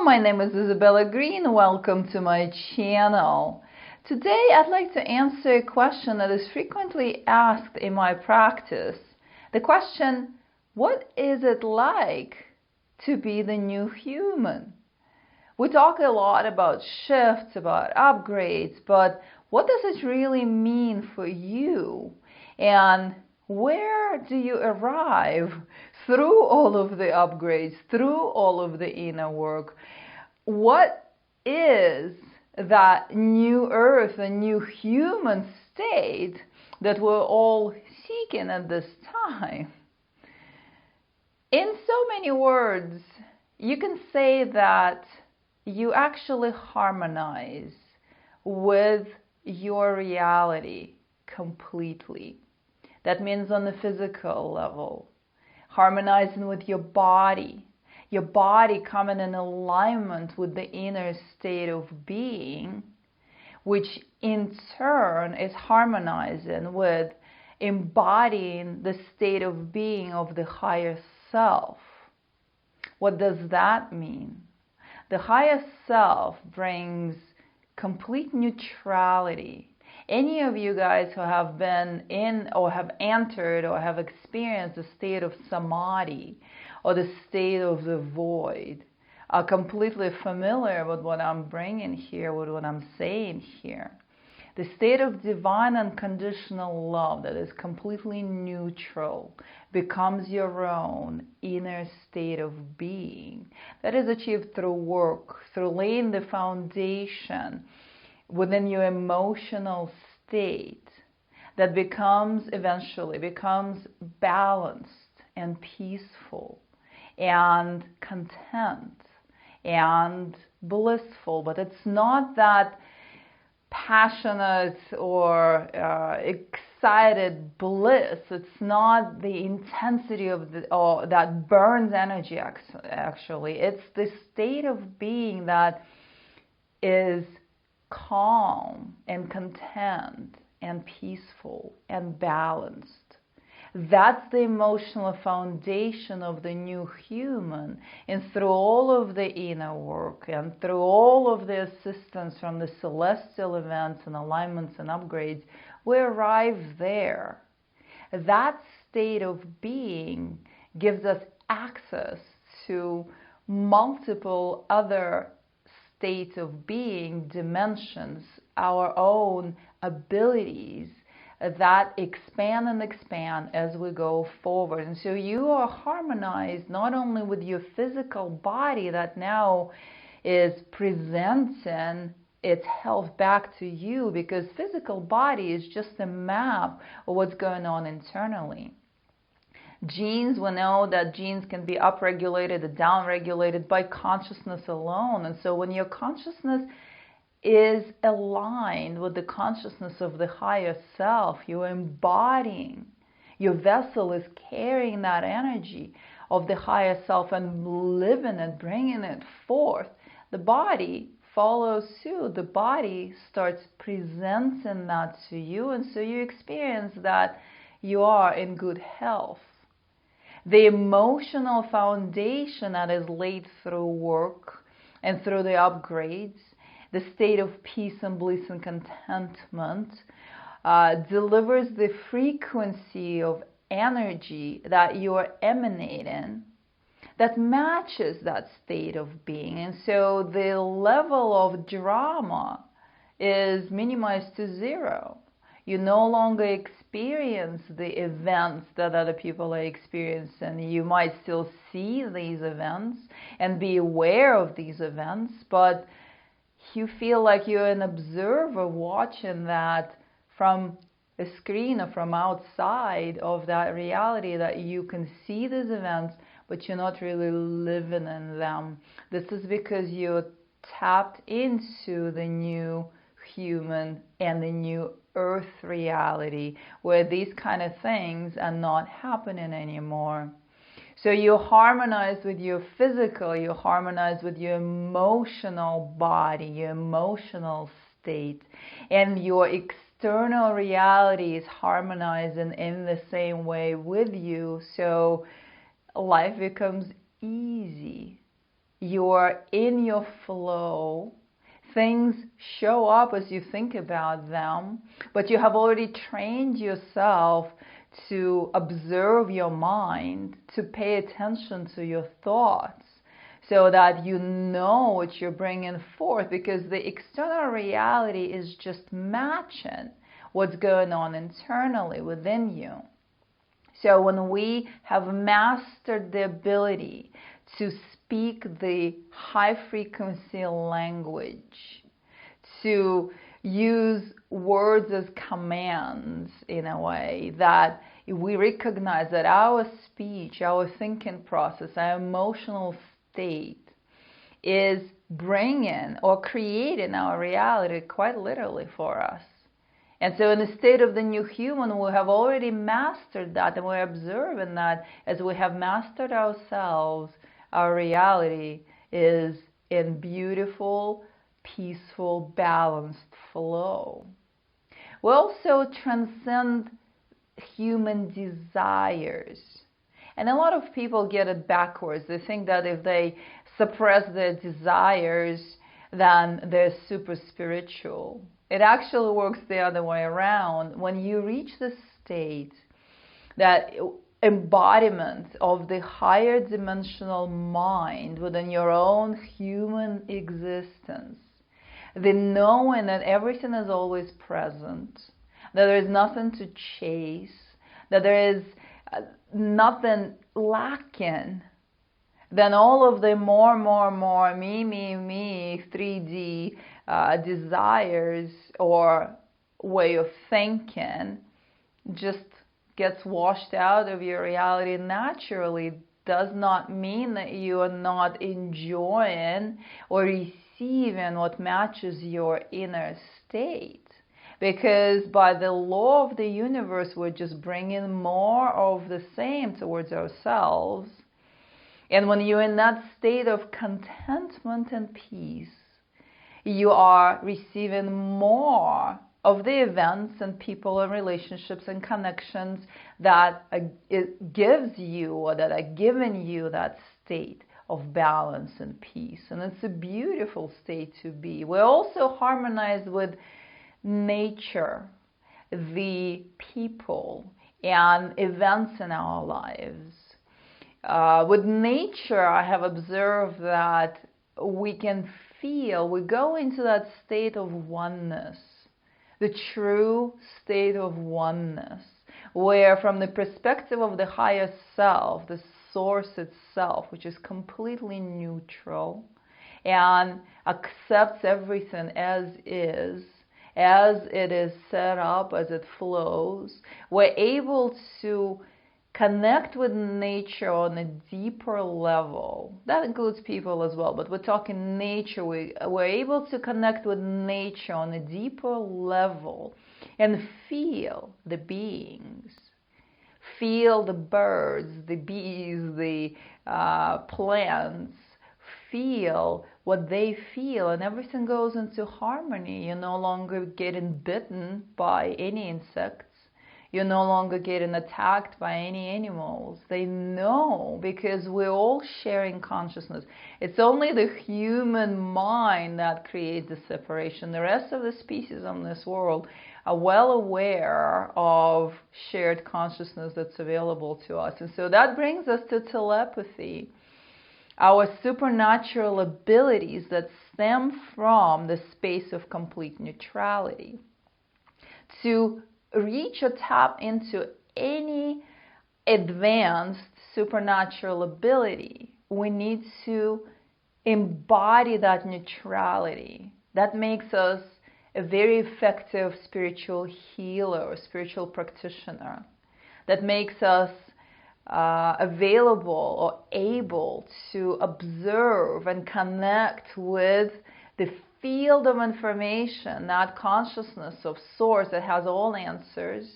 my name is Isabella Green. Welcome to my channel. Today I'd like to answer a question that is frequently asked in my practice. The question, what is it like to be the new human? We talk a lot about shifts, about upgrades, but what does it really mean for you? And where do you arrive through all of the upgrades, through all of the inner work? What is that new earth, a new human state that we're all seeking at this time? In so many words, you can say that you actually harmonize with your reality completely. That means on the physical level, harmonizing with your body coming in alignment with the inner state of being, which in turn is harmonizing with embodying the state of being of the higher self. What does that mean? The higher self brings complete neutrality. Any of you guys who have been in or have entered or have experienced the state of samadhi or the state of the void are completely familiar with what I'm bringing here, with what I'm saying here. The state of divine unconditional love that is completely neutral becomes your own inner state of being. That is achieved through work, through laying the foundation within your emotional state that eventually becomes balanced and peaceful and content and blissful. But it's not that passionate or excited bliss. It's not the intensity of that burns energy actually. It's the state of being that is calm and content and peaceful and balanced. That's the emotional foundation of the new human. And through all of the inner work and through all of the assistance from the celestial events and alignments and upgrades, we arrive there. That state of being gives us access to multiple other states of being, dimensions, our own abilities that expand and expand as we go forward. And so you are harmonized not only with your physical body that now is presenting its health back to you, because physical body is just a map of what's going on internally. Genes, we know that genes can be upregulated or downregulated by consciousness alone. And so when your consciousness is aligned with the consciousness of the higher self, you're embodying, your vessel is carrying that energy of the higher self and living it, bringing it forth. The body follows suit. The body starts presenting that to you, and so you experience that you are in good health. The emotional foundation that is laid through work and through the upgrades, the state of peace and bliss and contentment, delivers the frequency of energy that you are emanating that matches that state of being. And so the level of drama is minimized to zero. You no longer experience the events that other people are experiencing. You might still see these events and be aware of these events, but you feel like you're an observer watching that from a screen or from outside of that reality, that you can see these events, but you're not really living in them. This is because you're tapped into the new human and the new earth reality, where these kind of things are not happening anymore. So you harmonize with your physical, you harmonize with your emotional body, your emotional state, and your external reality is harmonizing in the same way with you. So life becomes easy. you're in your flow. Things show up as you think about them, but you have already trained yourself to observe your mind, to pay attention to your thoughts, so that you know what you're bringing forth, because the external reality is just matching what's going on internally within you. So when we have mastered the ability to speak the high frequency language, to use words as commands in a way that we recognize that our speech, our thinking process, our emotional state is bringing or creating our reality quite literally for us. And so in the state of the new human, we have already mastered that, and we're observing that as we have mastered ourselves, our reality is in beautiful, peaceful, balanced flow. We also transcend human desires. And a lot of people get it backwards. They think that if they suppress their desires, then they're super spiritual. It actually works the other way around. When you reach the state, that embodiment of the higher dimensional mind within your own human existence, the knowing that everything is always present, that there is nothing to chase, that there is nothing lacking, then all of the more, me, 3D desires or way of thinking just gets washed out of your reality naturally. Does not mean that you are not enjoying or receiving what matches your inner state. Because by the law of the universe, we're just bringing more of the same towards ourselves. And when you're in that state of contentment and peace, you are receiving more of the events and people and relationships and connections that it gives you, or that are giving you that state of balance and peace. And it's a beautiful state to be. We're also harmonized with nature, the people and events in our lives. With nature, I have observed that we can feel, we go into that state of oneness, the true state of oneness, where from the perspective of the higher self, the source itself, which is completely neutral and accepts everything as it is set up, as it flows, we're able to connect with nature on a deeper level. That includes people as well, but we're talking nature. We're able to connect with nature on a deeper level and feel the beings, feel the birds, the bees, the plants, feel what they feel, and everything goes into harmony. You're no longer getting bitten by any insects. You're no longer getting attacked by any animals. They know, because we're all sharing consciousness. It's only the human mind that creates the separation. The rest of the species on this world are well aware of shared consciousness that's available to us. And so that brings us to telepathy, our supernatural abilities that stem from the space of complete neutrality. To reach or tap into any advanced supernatural ability, we need to embody that neutrality. That makes us a very effective spiritual healer or spiritual practitioner. That makes us available or able to observe and connect with the field of information, that consciousness of source that has all answers,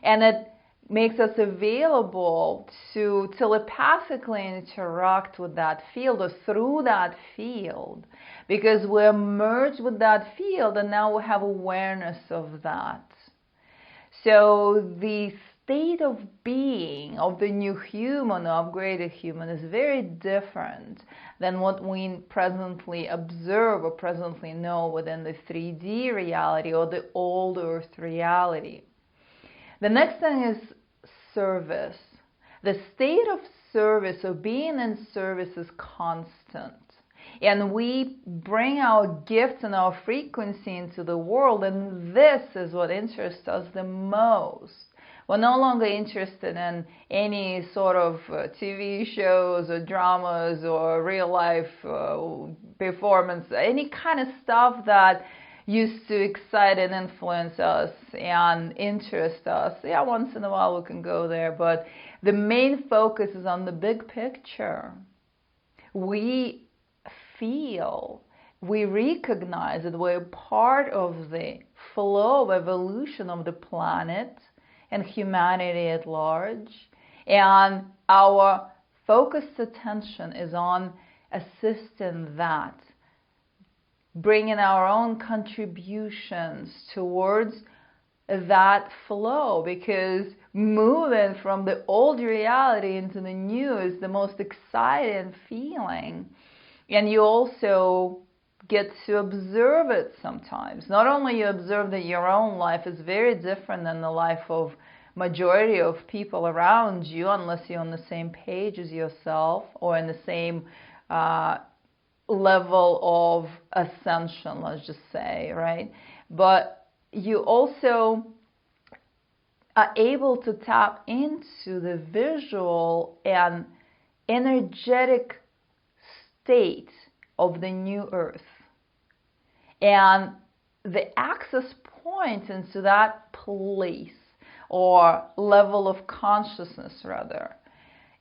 and it makes us available to telepathically interact with that field or through that field, because we're merged with that field and now we have awareness of that. So the state of being of the new human, the upgraded human, is very different than what we presently observe or presently know within the 3D reality or the old earth reality. The next thing is service. The state of service, or being in service, is constant. And we bring our gifts and our frequency into the world, and this is what interests us the most. We're no longer interested in any sort of TV shows or dramas or real life performance, any kind of stuff that used to excite and influence us and interest us. Yeah, once in a while we can go there, but the main focus is on the big picture. We feel, we recognize that we're part of the flow of evolution of the planet and humanity at large, and our focused attention is on assisting that, bringing our own contributions towards that flow, because moving from the old reality into the new is the most exciting feeling. And you also get to observe it sometimes. Not only you observe that your own life is very different than the life of majority of people around you, unless you're on the same page as yourself or in the same level of ascension, let's just say, right? But you also are able to tap into the visual and energetic state of the new earth. And the access point into that place, or level of consciousness rather,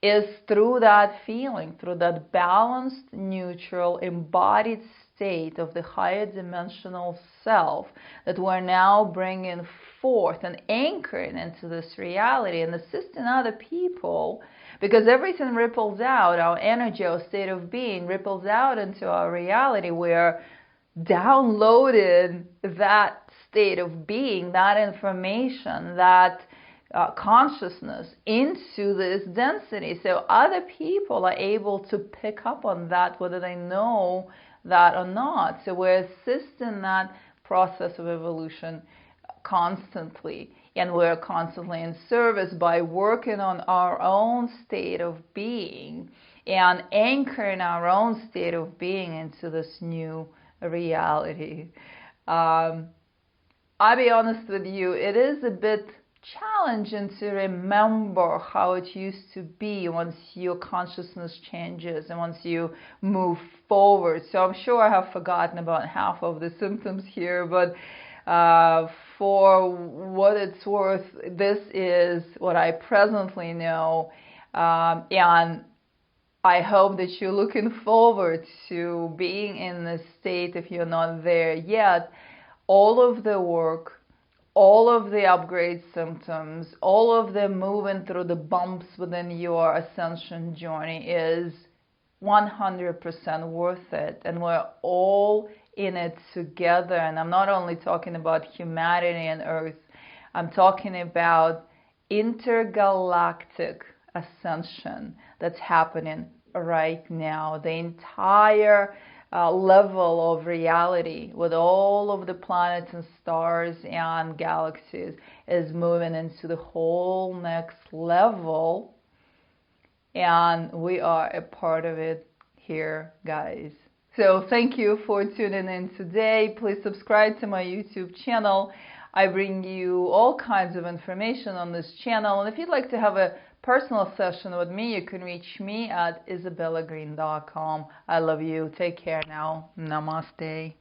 is through that feeling, through that balanced, neutral, embodied state of the higher dimensional self that we're now bringing forth and anchoring into this reality and assisting other people, because everything ripples out. Our energy, our state of being ripples out into our reality. We're downloaded that state of being, that information, that consciousness into this density. So other people are able to pick up on that, whether they know that or not. So we're assisting that process of evolution constantly, and we're constantly in service by working on our own state of being and anchoring our own state of being into this new reality. I'll be honest with you, it is a bit challenging to remember how it used to be once your consciousness changes and once you move forward. So I'm sure I have forgotten about half of the symptoms here, but for what it's worth, this is what I presently know, and I hope that you're looking forward to being in this state if you're not there yet. All of the work, all of the upgrade symptoms, all of the moving through the bumps within your ascension journey is 100% worth it. And we're all in it together. And I'm not only talking about humanity and Earth, I'm talking about intergalactic ascension that's happening right now. The entire level of reality with all of the planets and stars and galaxies is moving into the whole next level, and we are a part of it here, guys. So thank you for tuning in today. Please subscribe to my YouTube channel. I bring you all kinds of information on this channel, and if you'd like to have a personal session with me, you can reach me at isabellagreen.com. I love you. Take care now. Namaste.